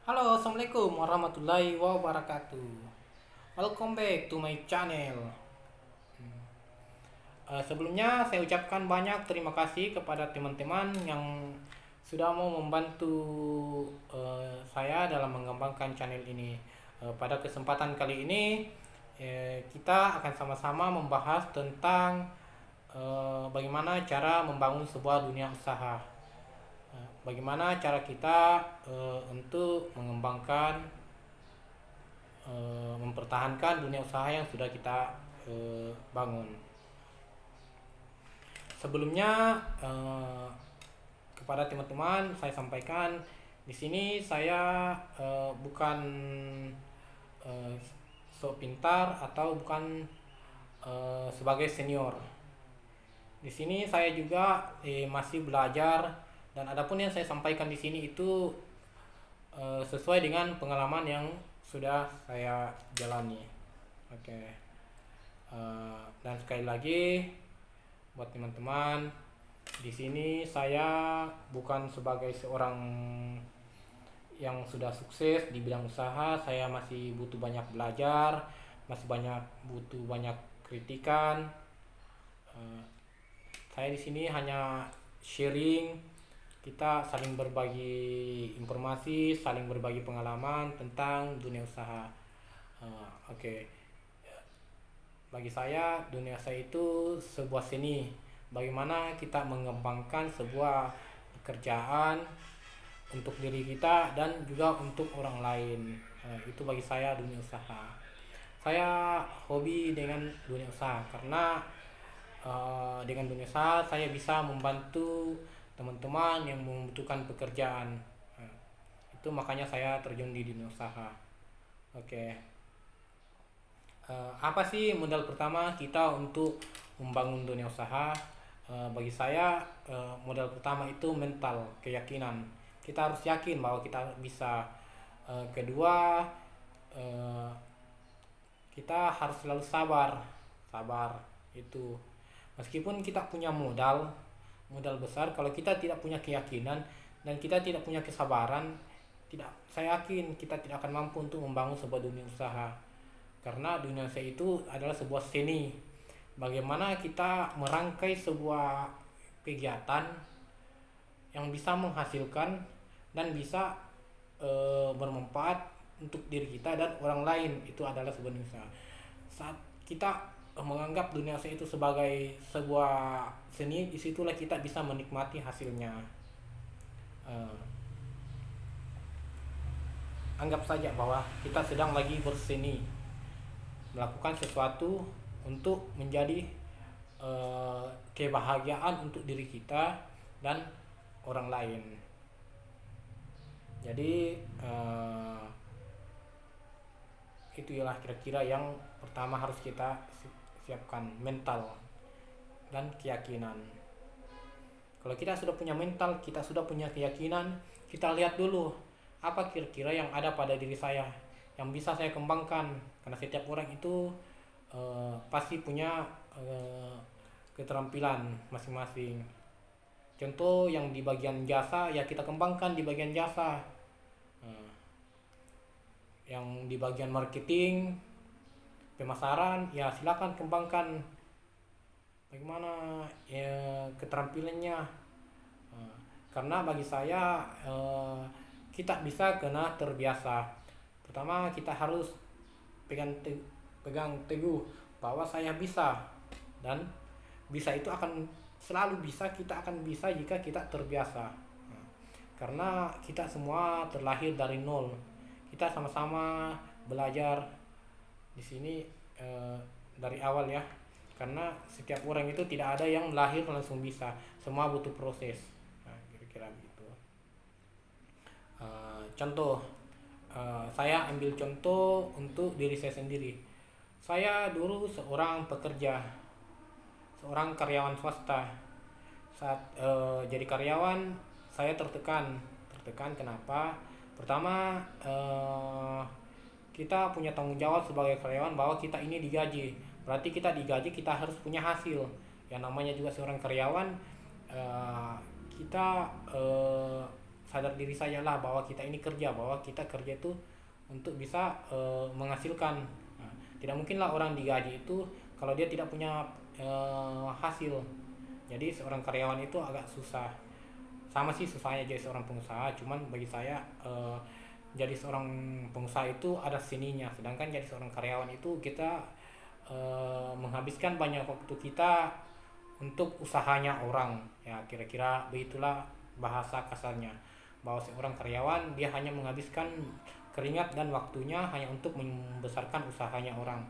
Halo, assalamualaikum warahmatullahi wabarakatuh. Welcome back to my channel. Sebelumnya saya ucapkan banyak terima kasih kepada teman-teman yang sudah mau membantu saya dalam mengembangkan channel ini. Pada kesempatan kali ini kita akan sama-sama membahas tentang bagaimana cara membangun sebuah dunia usaha. Bagaimana cara kita untuk mengembangkan mempertahankan dunia usaha yang sudah kita bangun. Sebelumnya kepada teman-teman saya sampaikan di sini saya bukan eh, sok pintar atau bukan sebagai senior. Di sini saya juga masih belajar dan adapun yang saya sampaikan di sini itu sesuai dengan pengalaman yang sudah saya jalani. Oke. Dan sekali lagi buat teman-teman, di sini saya bukan sebagai seorang yang sudah sukses di bidang usaha. Saya masih butuh banyak belajar, masih butuh banyak kritikan. Eh, saya di sini hanya sharing, kita saling berbagi informasi, saling berbagi pengalaman tentang dunia usaha. Oke. Bagi saya, dunia usaha itu sebuah seni. Bagaimana kita mengembangkan sebuah pekerjaan untuk diri kita dan juga untuk orang lain. Itu bagi saya dunia usaha. Saya hobi dengan dunia usaha karena dengan dunia usaha saya bisa membantu teman-teman yang membutuhkan pekerjaan. Eh, itu makanya saya terjun di dunia usaha. Oke. Apa sih modal pertama kita untuk membangun dunia usaha? Bagi saya modal pertama itu mental, keyakinan. Kita harus yakin bahwa kita bisa. Kedua, eh, kita harus selalu sabar. Sabar itu. Meskipun kita punya modal besar, kalau kita tidak punya keyakinan dan kita tidak punya kesabaran, tidak, saya yakin kita tidak akan mampu untuk membangun sebuah dunia usaha. Karena dunia usaha itu adalah sebuah seni. Bagaimana kita merangkai sebuah kegiatan yang bisa menghasilkan dan bisa bermanfaat untuk diri kita dan orang lain, itu adalah sebuah usaha. Saat kita menganggap dunia usaha itu sebagai sebuah seni, disitulah kita bisa menikmati hasilnya. Eh, Anggap saja bahwa kita sedang lagi berseni, melakukan sesuatu untuk menjadi kebahagiaan untuk diri kita dan orang lain. Jadi itulah kira-kira yang pertama harus kita siapkan, mental dan keyakinan. Kalau kita sudah punya mental, kita sudah punya keyakinan, kita lihat dulu apa kira-kira yang ada pada diri saya yang bisa saya kembangkan. Karena setiap orang itu pasti punya eh, keterampilan masing-masing. Contoh yang di bagian jasa ya kita kembangkan di bagian jasa. Eh, yang di bagian marketing, pemasaran ya silakan kembangkan bagaimana ya keterampilannya. Eh, karena bagi saya kita bisa kena terbiasa. Pertama kita harus pegang teguh bahwa saya bisa, dan bisa itu akan selalu bisa, kita akan bisa jika kita terbiasa. Nah, karena kita semua terlahir dari nol, kita sama-sama belajar di sini eh, dari awal ya, karena setiap orang itu tidak ada yang lahir langsung bisa, semua butuh proses. Nah, kira-kira begitu. Contoh, saya ambil contoh untuk diri saya sendiri. Saya dulu seorang pekerja, seorang karyawan swasta. Saat jadi karyawan, saya tertekan kenapa? Pertama, kita punya tanggung jawab sebagai karyawan bahwa kita ini digaji. Berarti kita digaji, kita harus punya hasil. Yang namanya juga seorang karyawan, eh, kita sadar diri saya lah bahwa kita ini kerja, bahwa kita kerja itu untuk bisa menghasilkan. Nah, tidak mungkinlah orang digaji itu kalau dia tidak punya hasil. Jadi seorang karyawan itu agak susah. Sama sih susahnya jadi seorang pengusaha, cuman bagi saya jadi seorang pengusaha itu ada seninya, sedangkan jadi seorang karyawan itu kita menghabiskan banyak waktu kita untuk usahanya orang. Ya kira-kira begitulah bahasa kasarnya, bahwa seorang karyawan dia hanya menghabiskan keringat dan waktunya hanya untuk membesarkan usahanya orang,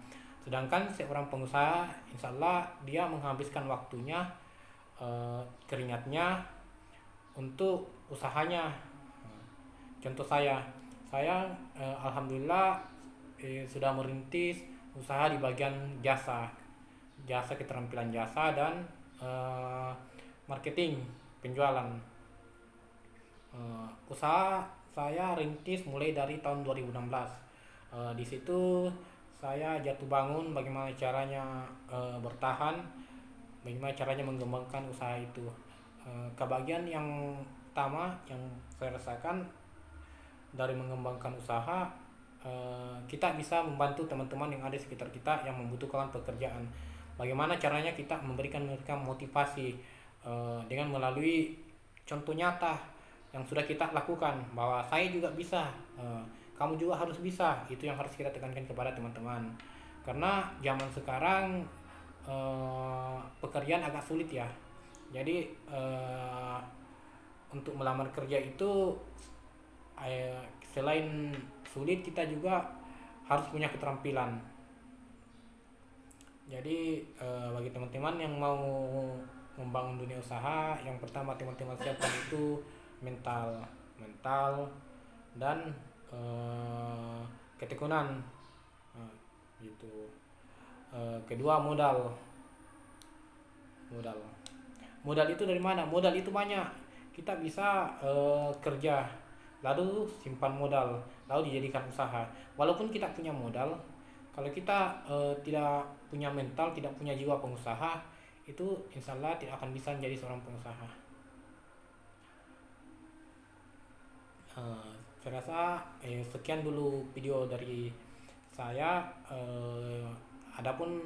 sedangkan seorang pengusaha insya Allah dia menghabiskan waktunya, keringatnya untuk usahanya. Contoh saya alhamdulillah sudah merintis usaha di bagian jasa, jasa keterampilan jasa dan marketing penjualan. Usaha saya rintis mulai dari tahun 2016. Di situ saya jatuh bangun bagaimana caranya bertahan, bagaimana caranya mengembangkan usaha itu. Kebahagiaan yang pertama yang saya rasakan dari mengembangkan usaha, kita bisa membantu teman-teman yang ada di sekitar kita yang membutuhkan pekerjaan. Bagaimana caranya kita memberikan mereka motivasi dengan melalui contoh nyata yang sudah kita lakukan, bahwa saya juga bisa, kamu juga harus bisa. Itu yang harus kita tekankan kepada teman-teman. Karena zaman sekarang pekerjaan agak sulit ya. Jadi untuk melamar kerja itu selain sulit kita juga harus punya keterampilan. Jadi bagi teman-teman yang mau membangun dunia usaha, yang pertama teman-teman siapkan itu mental, dan ketekunan. Nah, gitu. Kedua modal. Modal. Modal itu dari mana? Modal itu banyak. Kita bisa kerja, lalu simpan modal, lalu dijadikan usaha. Walaupun kita punya modal, kalau kita tidak punya mental, tidak punya jiwa pengusaha, itu insya Allah tidak akan bisa menjadi seorang pengusaha. Saya rasa sekian dulu video dari saya. Adapun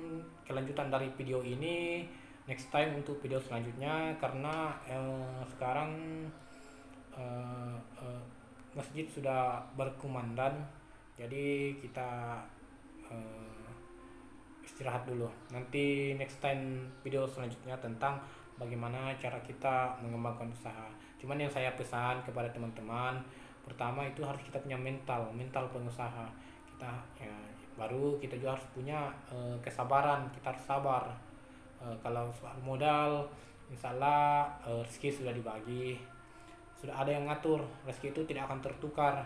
kelanjutan dari video ini next time untuk video selanjutnya, karena sekarang masjid sudah berkumandang, jadi kita istirahat dulu. Nanti next time video selanjutnya tentang bagaimana cara kita mengembangkan usaha. Cuman yang saya pesan kepada teman-teman, pertama itu harus kita punya mental pengusaha kita ya. Baru kita juga harus punya kesabaran, kita harus sabar. Kalau soal modal, insya Allah rezeki sudah dibagi, sudah ada yang ngatur, rezeki itu tidak akan tertukar.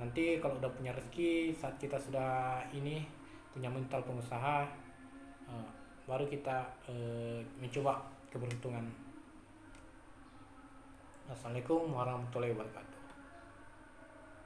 Nanti kalau udah punya rezeki, saat kita sudah ini punya mental pengusaha, baru kita mencoba keberuntungan. Assalamualaikum warahmatullahi wabarakatuh.